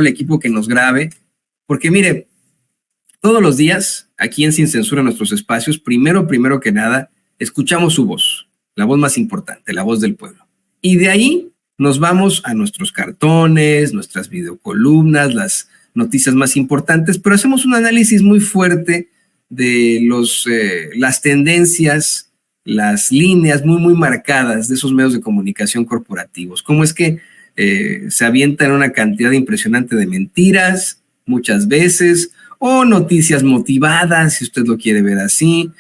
el equipo que nos grabe, porque mire, todos los días, aquí en Sin Censura, nuestros espacios, primero que nada, escuchamos su voz, la voz más importante, la voz del pueblo. Y de ahí nos vamos a nuestros cartones, nuestras videocolumnas, las noticias más importantes, pero hacemos un análisis muy fuerte de las tendencias, las líneas muy marcadas de esos medios de comunicación corporativos. Cómo es que se avientan una cantidad impresionante de mentiras, muchas veces, o noticias motivadas, si usted lo quiere ver así,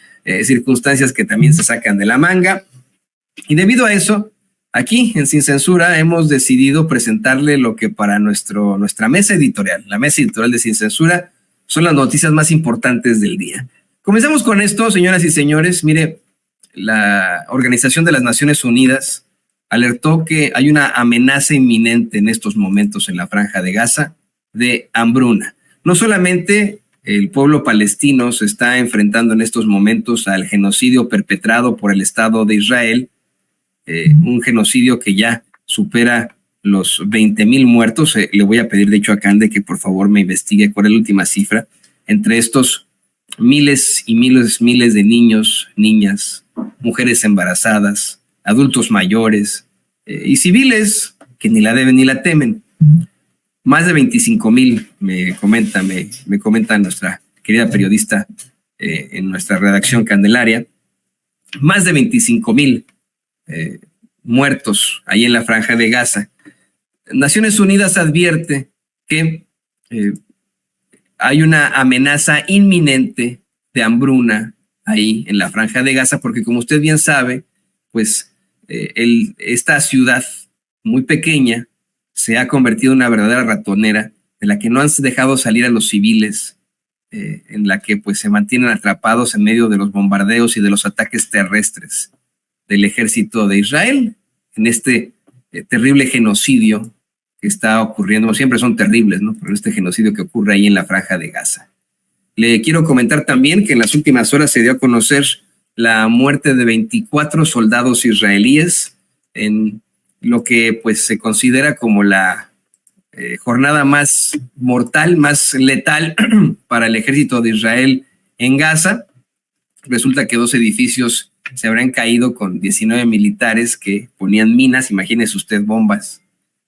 circunstancias que también se sacan de la manga. Y debido a eso, aquí en Sin Censura hemos decidido presentarle lo que para nuestra mesa editorial, la mesa editorial de Sin Censura, son las noticias más importantes del día. Comencemos con esto, señoras y señores. Mire, la Organización de las Naciones Unidas alertó que hay una amenaza inminente en estos momentos en la Franja de Gaza de hambruna. No solamente el pueblo palestino se está enfrentando en estos momentos al genocidio perpetrado por el Estado de Israel, un genocidio que ya supera los 20,000 muertos. Le voy a pedir, de hecho, a Cande que por favor me investigue cuál es la última cifra. Entre estos miles y miles de niños, niñas, mujeres embarazadas, adultos mayores y civiles que ni la deben ni la temen. Más de 25,000, me comenta nuestra querida periodista en nuestra redacción Candelaria, más de 25,000 muertos ahí en la Franja de Gaza. Naciones Unidas advierte que hay una amenaza inminente de hambruna ahí en la Franja de Gaza, porque como usted bien sabe, pues esta ciudad muy pequeña se ha convertido en una verdadera ratonera de la que no han dejado salir a los civiles, en la que pues se mantienen atrapados en medio de los bombardeos y de los ataques terrestres del ejército de Israel en este terrible genocidio que está ocurriendo. Siempre son terribles, ¿no? Pero este genocidio que ocurre ahí en la Franja de Gaza. Le quiero comentar también que en las últimas horas se dio a conocer la muerte de 24 soldados israelíes en lo que pues se considera como la jornada más mortal, más letal para el ejército de Israel en Gaza. Resulta que 2 edificios se habrán caído con 19 militares que ponían minas, imagínese usted, bombas,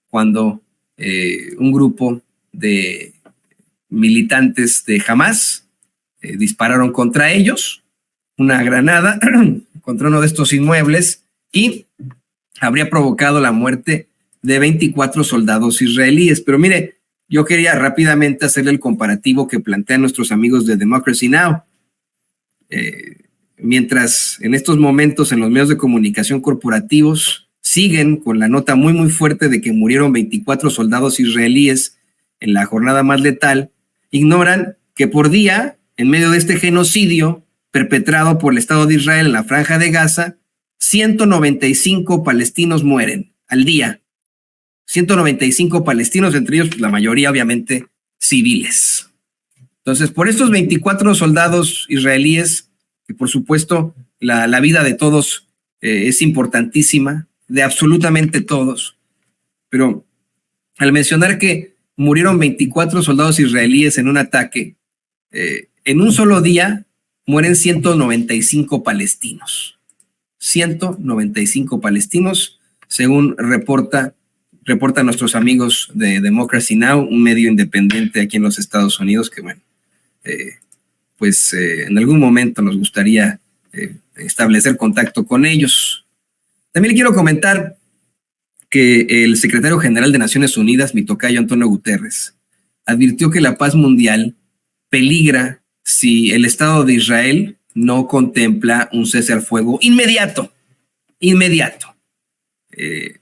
cuando un grupo de militantes de Hamas dispararon contra ellos una granada contra uno de estos inmuebles y habría provocado la muerte de 24 soldados israelíes. Pero mire, yo quería rápidamente hacerle el comparativo que plantean nuestros amigos de Democracy Now! Mientras en estos momentos en los medios de comunicación corporativos siguen con la nota muy fuerte de que murieron 24 soldados israelíes en la jornada más letal, ignoran que por día, en medio de este genocidio perpetrado por el Estado de Israel en la Franja de Gaza, 195 palestinos mueren al día. 195 palestinos, entre ellos la mayoría obviamente civiles. Entonces, por estos 24 soldados israelíes, que por supuesto la vida de todos es importantísima, de absolutamente todos, pero al mencionar que murieron 24 soldados israelíes en un ataque, en un solo día mueren 195 palestinos. 195 palestinos, según reportan nuestros amigos de Democracy Now!, un medio independiente aquí en los Estados Unidos, que bueno, en algún momento nos gustaría establecer contacto con ellos. También le quiero comentar que el secretario general de Naciones Unidas, mi tocayo Antonio Guterres, advirtió que la paz mundial peligra si el Estado de Israel no contempla un cese al fuego inmediato.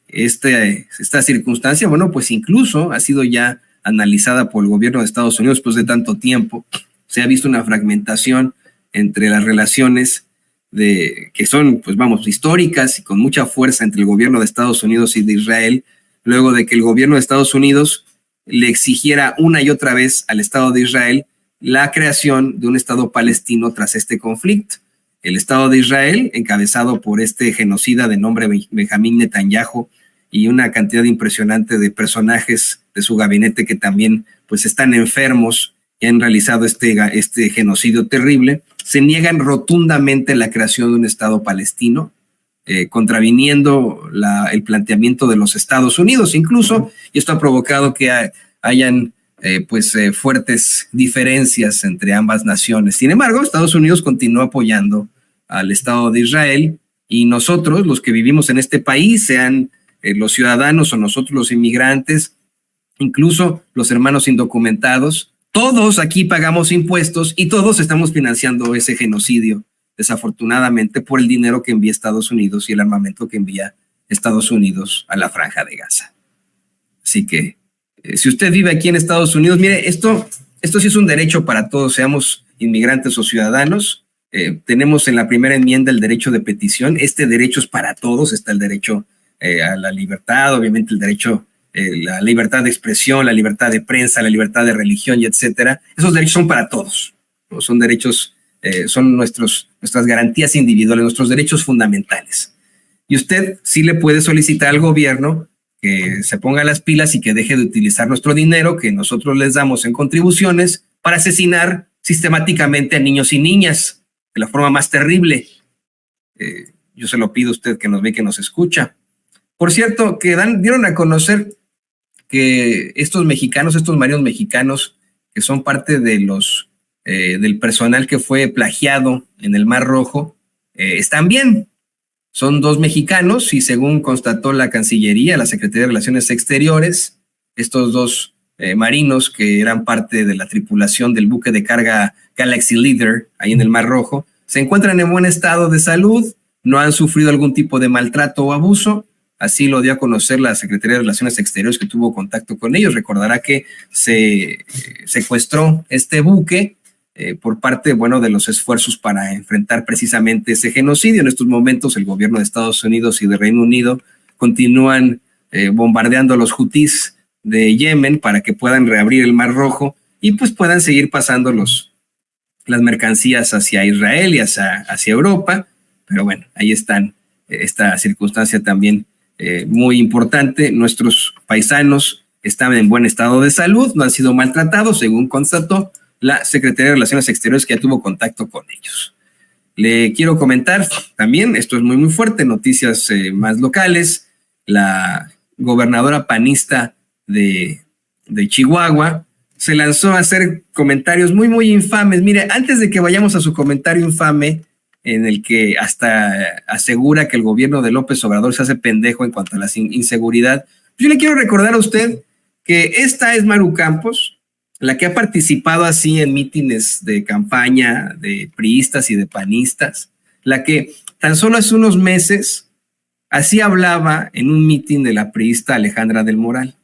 Esta circunstancia, bueno, pues incluso ha sido ya analizada por el gobierno de Estados Unidos después de tanto tiempo. Se ha visto una fragmentación entre las relaciones que son, pues vamos, históricas y con mucha fuerza entre el gobierno de Estados Unidos y de Israel, luego de que el gobierno de Estados Unidos le exigiera una y otra vez al Estado de Israel la creación de un Estado palestino tras este conflicto. El Estado de Israel, encabezado por este genocida de nombre Benjamín Netanyahu, y una cantidad impresionante de personajes de su gabinete que también pues están enfermos y han realizado este genocidio terrible, se niegan rotundamente la creación de un Estado palestino, contraviniendo el planteamiento de los Estados Unidos incluso, y esto ha provocado que hayan fuertes diferencias entre ambas naciones. Sin embargo, Estados Unidos continúa apoyando al Estado de Israel, y nosotros, los que vivimos en este país, sean los ciudadanos o nosotros los inmigrantes, incluso los hermanos indocumentados, todos aquí pagamos impuestos y todos estamos financiando ese genocidio, desafortunadamente, por el dinero que envía Estados Unidos y el armamento que envía Estados Unidos a la Franja de Gaza. Así que, si usted vive aquí en Estados Unidos, mire, esto sí es un derecho para todos, seamos inmigrantes o ciudadanos. Tenemos en la primera enmienda el derecho de petición. Este derecho es para todos. Está el derecho a la libertad, obviamente el derecho, la libertad de expresión, la libertad de prensa, la libertad de religión y etcétera. Esos derechos son para todos, ¿no? Son derechos, son nuestras garantías individuales, nuestros derechos fundamentales. Y usted sí le puede solicitar al gobierno que se ponga las pilas y que deje de utilizar nuestro dinero que nosotros les damos en contribuciones para asesinar sistemáticamente a niños y niñas de la forma más terrible. Yo se lo pido a usted que nos ve y que nos escucha. Por cierto, que dieron a conocer que estos marinos mexicanos, que son parte de del personal que fue plagiado en el Mar Rojo, están bien. Son 2 mexicanos y según constató la Cancillería, la Secretaría de Relaciones Exteriores, estos 2 marinos que eran parte de la tripulación del buque de carga Galaxy Leader, ahí en el Mar Rojo, se encuentran en buen estado de salud, no han sufrido algún tipo de maltrato o abuso. Así lo dio a conocer la Secretaría de Relaciones Exteriores, que tuvo contacto con ellos. Recordará que se secuestró este buque por parte, de los esfuerzos para enfrentar precisamente ese genocidio. En estos momentos el gobierno de Estados Unidos y de Reino Unido continúan bombardeando a los hutíes de Yemen para que puedan reabrir el Mar Rojo y pues puedan seguir pasando las mercancías hacia Israel y hacia Europa. Pero bueno, ahí están, esta circunstancia también muy importante. Nuestros paisanos están en buen estado de salud, no han sido maltratados, según constató la Secretaría de Relaciones Exteriores, que ya tuvo contacto con ellos. Le quiero comentar también, esto es muy, muy fuerte, noticias más locales. La gobernadora panista de Chihuahua se lanzó a hacer comentarios muy, muy infames. Mire, antes de que vayamos a su comentario infame, en el que hasta asegura que el gobierno de López Obrador se hace pendejo en cuanto a la inseguridad, yo le quiero recordar a usted que esta es Maru Campos, la que ha participado así en mítines de campaña de priistas y de panistas, la que tan solo hace unos meses así hablaba en un mítin de la priista Alejandra del Moral.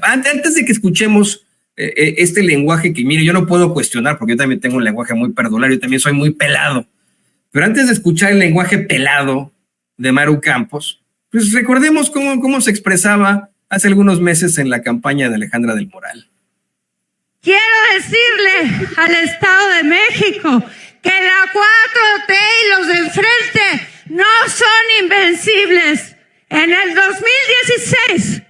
Antes de que escuchemos este lenguaje que, mire, yo no puedo cuestionar porque yo también tengo un lenguaje muy perdularo, yo también soy muy pelado, pero antes de escuchar el lenguaje pelado de Maru Campos, pues recordemos cómo se expresaba hace algunos meses en la campaña de Alejandra del Moral. Quiero decirle al Estado de México que la 4T y los de enfrente no son invencibles. En el 2016,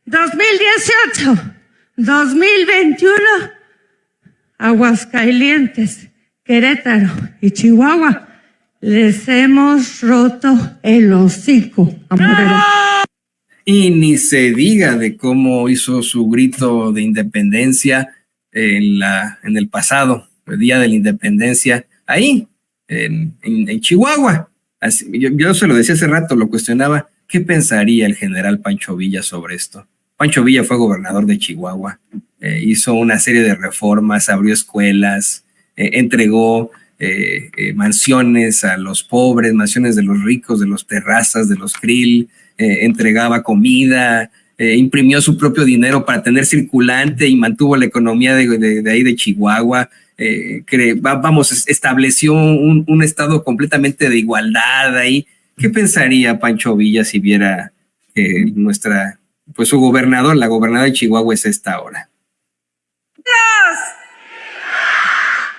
2018, 2021, Aguascalientes, Querétaro y Chihuahua les hemos roto el hocico a Morelos. Y ni se diga de cómo hizo su grito de independencia en el pasado, el día de la independencia, ahí, en Chihuahua. Así, yo se lo decía hace rato, lo cuestionaba, ¿qué pensaría el general Pancho Villa sobre esto? Pancho Villa fue gobernador de Chihuahua, hizo una serie de reformas, abrió escuelas, entregó mansiones a los pobres, mansiones de los ricos, de los terrazas, de los krill, entregaba comida, imprimió su propio dinero para tener circulante y mantuvo la economía de ahí de Chihuahua. Estableció un estado completamente de igualdad ahí. ¿Qué pensaría Pancho Villa si viera que su gobernador, la gobernadora de Chihuahua es esta ahora?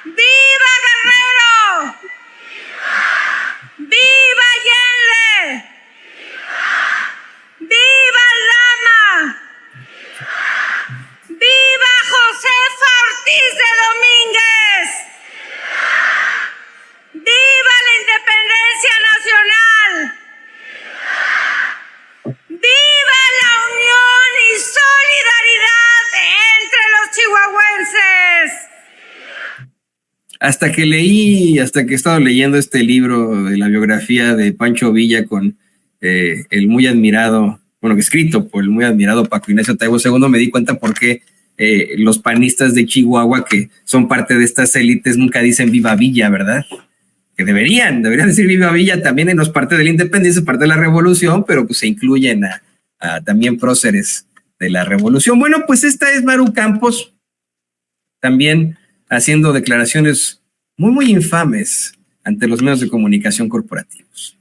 ¡Viva Guerrero! ¡Viva Allende! ¡Viva chihuahuenses. Hasta que he estado leyendo este libro de la biografía de Pancho Villa con el muy admirado, escrito por el muy admirado Paco Ignacio Taibo II, me di cuenta por qué los panistas de Chihuahua, que son parte de estas élites, nunca dicen viva Villa, ¿verdad? Que deberían decir viva Villa, también no es parte de la independencia, es parte de la revolución, pero pues se incluyen a también próceres de la revolución. Bueno, pues esta es Maru Campos, también haciendo declaraciones muy infames ante los medios de comunicación corporativos.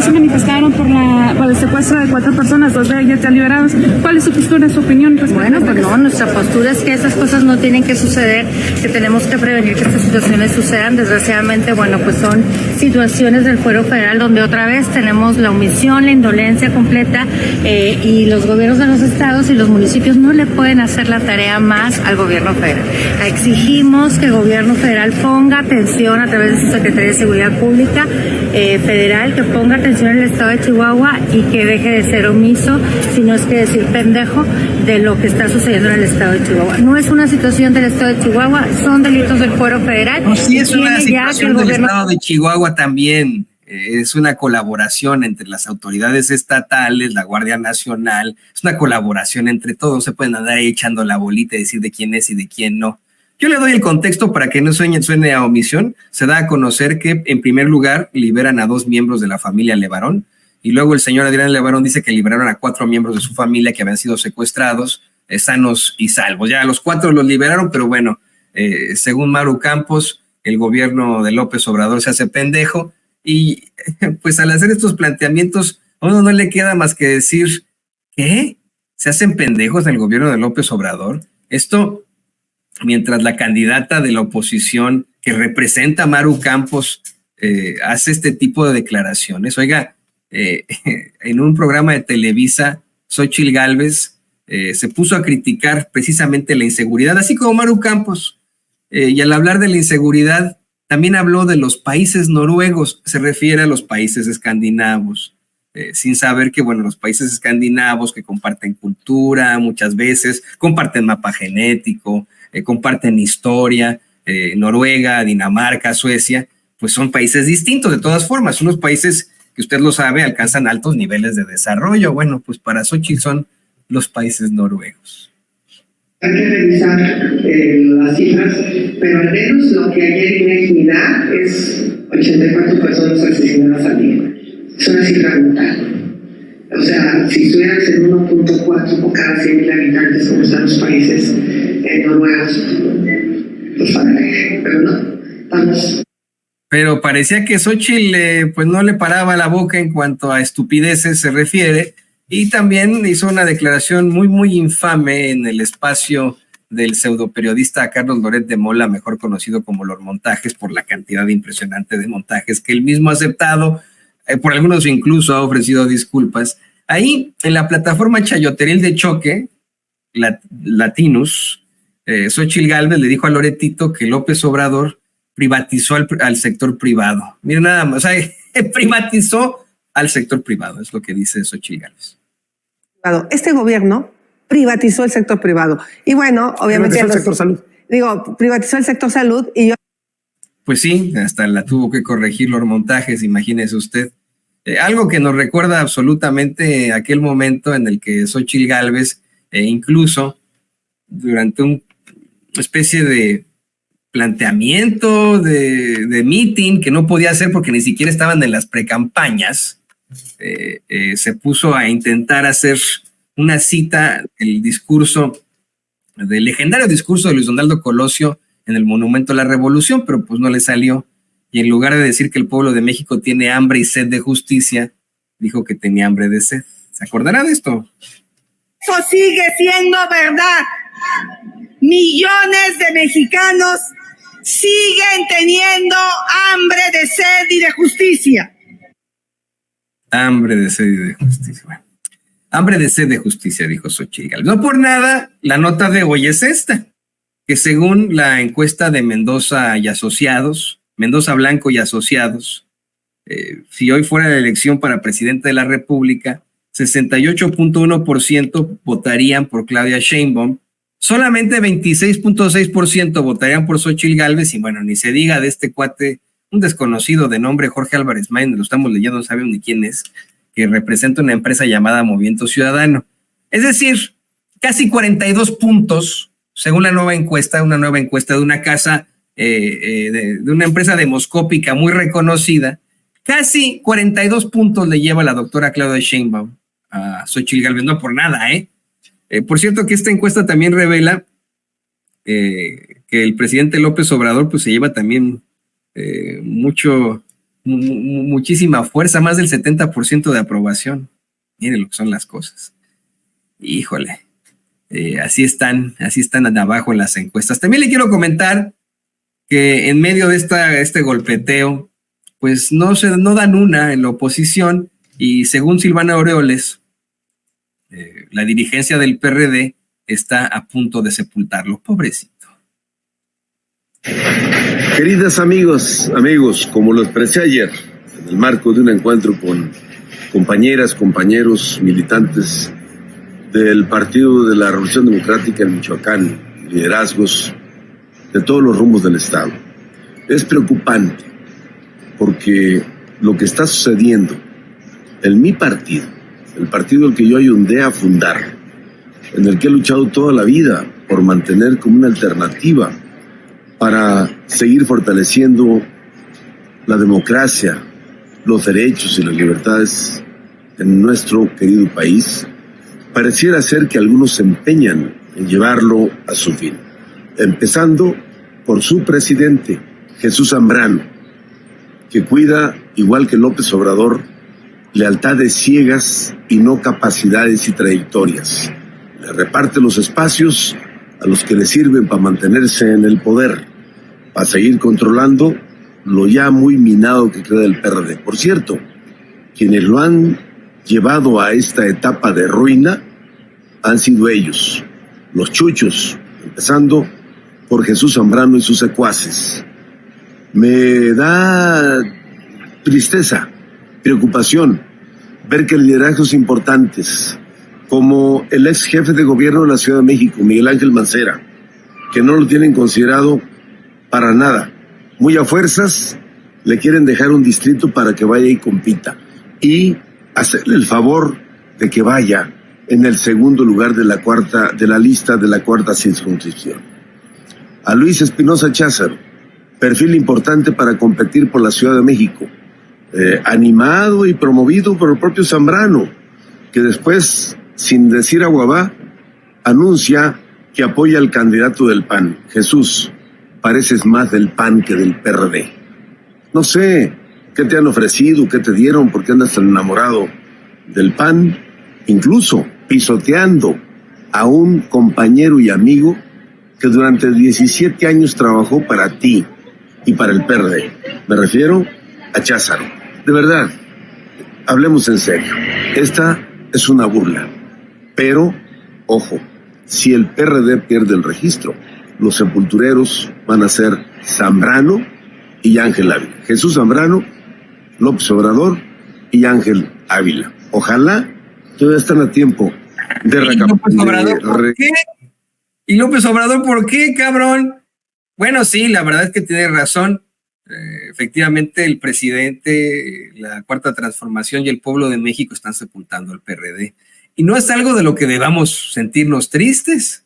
Se manifestaron por el secuestro de 4 personas, 2 de ellas ya liberadas. ¿Cuál es su postura, su opinión? Bueno, pues no, nuestra postura es que esas cosas no tienen que suceder, que tenemos que prevenir que estas situaciones sucedan. Desgraciadamente, bueno, pues son situaciones del fuero federal donde otra vez tenemos la omisión, la indolencia completa y los gobiernos de los estados y los municipios no le pueden hacer la tarea más al gobierno federal. Exigimos que el gobierno federal ponga atención a través de su Secretaría de Seguridad Pública federal, que ponga atención al estado de Chihuahua y que deje de ser omiso, si no es que decir pendejo, de lo que está sucediendo en el estado de Chihuahua. No es una situación del estado de Chihuahua, son delitos del fuero federal. No, sí, es una situación del estado de Chihuahua también. Es una colaboración entre las autoridades estatales, la Guardia Nacional, es una colaboración entre todos, no se pueden andar ahí echando la bolita y decir de quién es y de quién no. Yo le doy el contexto para que no suene a omisión. Se da a conocer que, en primer lugar, liberan a 2 miembros de la familia Levarón, y luego el señor Adrián Levarón dice que liberaron a 4 miembros de su familia que habían sido secuestrados, sanos y salvos. Ya a los 4 los liberaron, pero bueno, según Maru Campos, el gobierno de López Obrador se hace pendejo, y pues al hacer estos planteamientos, a uno no le queda más que decir, ¿qué? ¿Se hacen pendejos del gobierno de López Obrador? Esto mientras la candidata de la oposición que representa a Maru Campos hace este tipo de declaraciones. Oiga, en un programa de Televisa, Xóchitl Gálvez se puso a criticar precisamente la inseguridad, así como Maru Campos, y al hablar de la inseguridad también habló de los países noruegos, se refiere a los países escandinavos, sin saber que, bueno, los países escandinavos que comparten cultura muchas veces, comparten mapa genético, comparten historia, Noruega, Dinamarca, Suecia, pues son países distintos de todas formas, unos países que usted lo sabe alcanzan altos niveles de desarrollo. Bueno, pues para Xóchitl son los países noruegos. Hay que revisar las cifras, pero al menos lo que ayer INEGI da es 84 personas asesinadas al día. Es una cifra brutal. O sea, si estuvieras en 1.4 por cada 100,000 habitantes, como están los países noruegos, pues pero no, estamos... Pero parecía que Xóchitl pues no le paraba la boca en cuanto a estupideces se refiere, y también hizo una declaración muy infame en el espacio del pseudoperiodista Carlos Loret de Mola, mejor conocido como Los Montajes, por la cantidad impresionante de montajes que él mismo ha aceptado, por algunos incluso ha ofrecido disculpas. Ahí, en la plataforma chayoteril de choque, Latinus, Xóchitl Gálvez le dijo a Loretito que López Obrador privatizó al sector privado. Mira nada más, o sea, privatizó al sector privado, es lo que dice Xóchitl Gálvez. Este gobierno privatizó el sector privado. Y bueno, obviamente... Privatizó el sector salud. Privatizó el sector salud y yo... Pues sí, hasta la tuvo que corregir Los Montajes, imagínese usted. Algo que nos recuerda absolutamente aquel momento en el que Xóchitl Gálvez, incluso durante una especie de planteamiento de meeting que no podía hacer porque ni siquiera estaban en las precampañas, se puso a intentar hacer una cita, el legendario discurso de Luis Donaldo Colosio en el Monumento a la Revolución, pero pues no le salió, y en lugar de decir que el pueblo de México tiene hambre y sed de justicia, dijo que tenía hambre de sed. ¿Se acordará de esto? Eso sigue siendo verdad. Millones de mexicanos siguen teniendo hambre de sed y de justicia. Hambre de sed y de justicia. Bueno, hambre de sed de justicia, dijo Xóchitl Gálvez. No por nada, la nota de hoy es esta, que según la encuesta de Mendoza y Asociados, Mendoza Blanco y Asociados, si hoy fuera la elección para presidente de la República, 68.1% votarían por Claudia Sheinbaum, Solamente 26.6% votarían por Xóchitl Gálvez, y bueno, ni se diga de este cuate, un desconocido de nombre Jorge Álvarez Maínez, lo estamos leyendo, no saben ni quién es, que representa una empresa llamada Movimiento Ciudadano. Es decir, casi 42 puntos, según la nueva encuesta de una casa, de una empresa demoscópica muy reconocida, casi 42 puntos le lleva la doctora Claudia Sheinbaum a Xóchitl Gálvez, no por nada, Por cierto que esta encuesta también revela que el presidente López Obrador pues se lleva también muchísima fuerza, más del 70% de aprobación. Miren lo que son las cosas. Híjole, así están abajo en las encuestas. También le quiero comentar que en medio de este golpeteo, pues no dan una en la oposición, y según Silvana Aureoles, la dirigencia del PRD está a punto de sepultarlo. Pobrecito. Queridas amigos, como lo expresé ayer, en el marco de un encuentro con compañeras, compañeros, militantes del Partido de la Revolución Democrática en Michoacán, liderazgos de todos los rumbos del Estado. Es preocupante porque lo que está sucediendo en mi partido, el partido al que yo ayudé a fundar, en el que he luchado toda la vida por mantener como una alternativa para seguir fortaleciendo la democracia, los derechos y las libertades en nuestro querido país, pareciera ser que algunos se empeñan en llevarlo a su fin, empezando por su presidente, Jesús Zambrano, que cuida, igual que López Obrador, lealtades ciegas y no capacidades y trayectorias. Le reparte los espacios a los que le sirven para mantenerse en el poder, para seguir controlando lo ya muy minado que queda el PRD. Por cierto, quienes lo han llevado a esta etapa de ruina han sido ellos, los chuchos, empezando por Jesús Zambrano y sus secuaces. Me da tristeza, preocupación, ver que liderazgos importantes, como el ex jefe de gobierno de la Ciudad de México, Miguel Ángel Mancera, que no lo tienen considerado para nada, muy a fuerzas le quieren dejar un distrito para que vaya y compita, y hacerle el favor de que vaya en el segundo lugar de la lista de la cuarta circunscripción. A Luis Espinosa Cházaro, perfil importante para competir por la Ciudad de México, animado y promovido por el propio Zambrano, que después, sin decir aguabá, anuncia que apoya al candidato del PAN. Jesús, pareces más del PAN que del PRD. No sé qué te han ofrecido, qué te dieron, por qué andas tan enamorado del PAN, incluso pisoteando a un compañero y amigo que durante 17 años trabajó para ti y para el PRD. Me refiero a Cházaro. De verdad, hablemos en serio. Esta es una burla. Pero, ojo, si el PRD pierde el registro, los sepultureros van a ser Zambrano y Ángel Ávila. Jesús Zambrano, López Obrador y Ángel Ávila. Ojalá todavía están a tiempo de ¿Por qué? ¿Y López Obrador por qué, cabrón? Bueno, sí, la verdad es que tiene razón. Efectivamente, el presidente, la Cuarta Transformación y el pueblo de México están sepultando al PRD. Y no es algo de lo que debamos sentirnos tristes.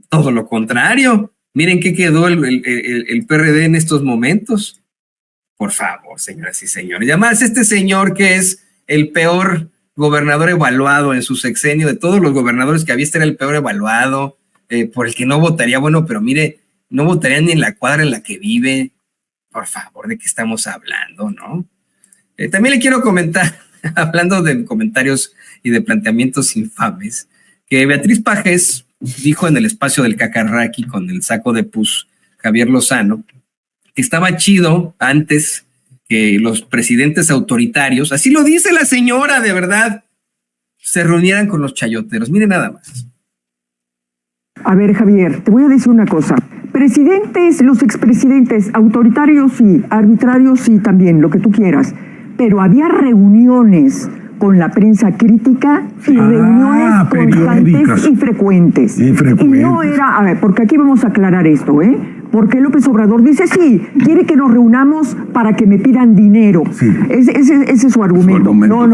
Todo lo contrario. Miren qué quedó el PRD en estos momentos. Por favor, señoras y señores. Y además, este señor que es el peor gobernador evaluado en su sexenio, de todos los gobernadores que había, este era el peor evaluado, por el que no votaría. Bueno, pero mire, no votaría ni en la cuadra en la que vive. Por favor, ¿de qué estamos hablando, no? También le quiero comentar, hablando de comentarios y de planteamientos infames, que Beatriz Pajes dijo en el espacio del Cacarraqui con el saco de pus Javier Lozano, que estaba chido antes que los presidentes autoritarios, así lo dice la señora, de verdad, se reunieran con los chayoteros. Miren nada más. A ver, Javier, te voy a decir una cosa. Presidentes, los expresidentes, autoritarios y arbitrarios y también, lo que tú quieras, pero había reuniones con la prensa crítica y reuniones constantes y frecuentes. Y no era, a ver, porque aquí vamos a aclarar esto, porque López Obrador dice, sí, quiere que nos reunamos para que me pidan dinero. Sí. Ese es su argumento. No.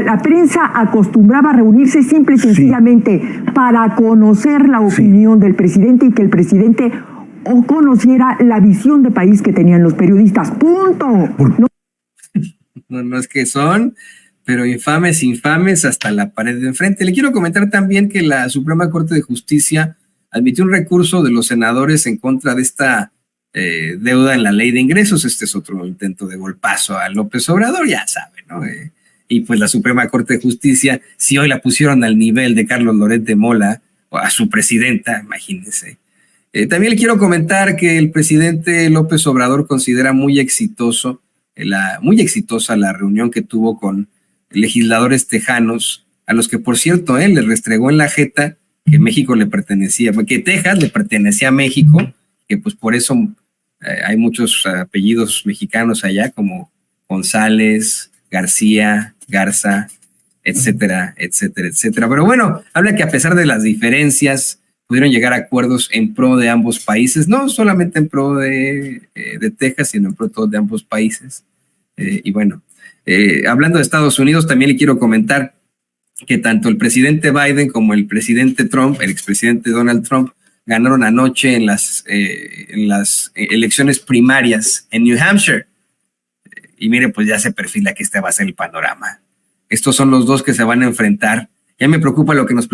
La prensa acostumbraba a reunirse simple y sencillamente para conocer la opinión del presidente y que el presidente conociera la visión de país que tenían los periodistas. ¡Punto! No es que son, pero infames hasta la pared de enfrente. Le quiero comentar también que la Suprema Corte de Justicia admitió un recurso de los senadores en contra de esta deuda en la ley de ingresos. Este es otro intento de golpazo a López Obrador, ya saben, ¿no? Y pues la Suprema Corte de Justicia, si hoy la pusieron al nivel de Carlos Loret de Mola, o a su presidenta, imagínense. También le quiero comentar que el presidente López Obrador considera muy exitosa la reunión que tuvo con legisladores tejanos, a los que, por cierto, él le restregó en la jeta que México le pertenecía, que Texas le pertenecía a México, que pues por eso hay muchos apellidos mexicanos allá, como González, García, Garza, etcétera, etcétera, etcétera. Pero bueno, habla que a pesar de las diferencias, pudieron llegar a acuerdos en pro de ambos países, no solamente en pro de Texas, sino en pro de ambos países. Y bueno, hablando de Estados Unidos, también le quiero comentar que tanto el presidente Biden como el presidente Trump, el expresidente Donald Trump, ganaron anoche en las elecciones primarias en New Hampshire. Y mire, pues ya se perfila que este va a ser el panorama. Estos son los dos que se van a enfrentar. Ya me preocupa lo que nos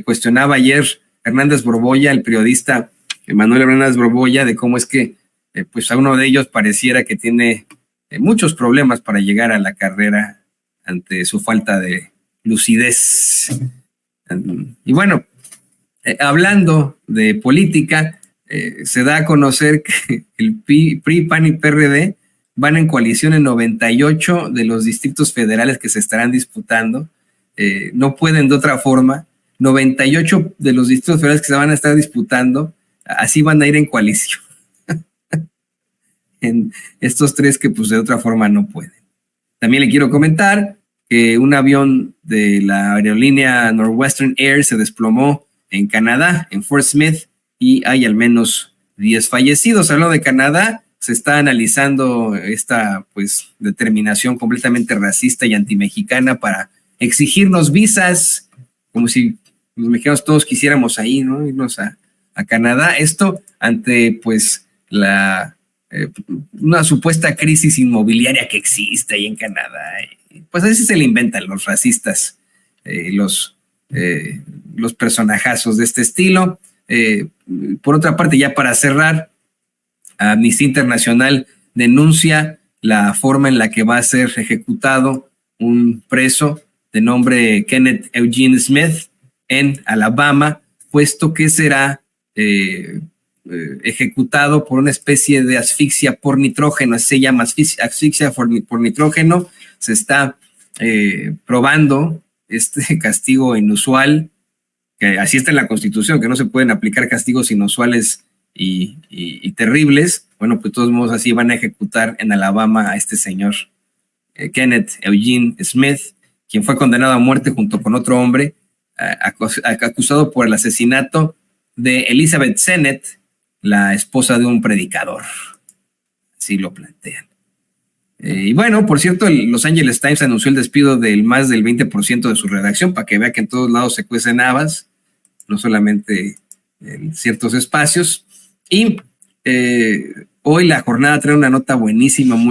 cuestionaba ayer Hernández Borbolla, el periodista Manuel Hernández Borbolla, de cómo es que pues a uno de ellos pareciera que tiene muchos problemas para llegar a la carrera ante su falta de lucidez. Y bueno, hablando de política, se da a conocer que el PRI, PAN y PRD van en coalición en 98 de los distritos federales que se estarán disputando. No pueden de otra forma. 98 de los distritos federales que se van a estar disputando, así van a ir en coalición. En estos tres que pues de otra forma no pueden. También le quiero comentar que un avión de la aerolínea Northwestern Air se desplomó en Canadá, en Fort Smith, y hay al menos 10 fallecidos. Hablando de Canadá, se está analizando esta pues determinación completamente racista y antimexicana para exigirnos visas, como si los mexicanos todos quisiéramos ahí, ¿no? Irnos a Canadá. Esto ante pues una supuesta crisis inmobiliaria que existe ahí en Canadá. Pues así se le inventan los racistas, los personajazos de este estilo. Por otra parte, ya para cerrar, Amnistía Internacional denuncia la forma en la que va a ser ejecutado un preso de nombre Kenneth Eugene Smith en Alabama, puesto que será ejecutado por una especie de asfixia por nitrógeno. Así se llama, asfixia por nitrógeno. Se está probando este castigo inusual, que así está en la Constitución, que no se pueden aplicar castigos inusuales y terribles. Bueno, pues de todos modos así van a ejecutar en Alabama a este señor Kenneth Eugene Smith, quien fue condenado a muerte junto con otro hombre acusado por el asesinato de Elizabeth Sennett, la esposa de un predicador. Así lo plantean. Y bueno, por cierto, el Los Angeles Times anunció el despido del más del 20% de su redacción, para que vea que en todos lados se cuecen habas, no solamente en ciertos espacios. Y hoy la jornada trae una nota buenísima, muy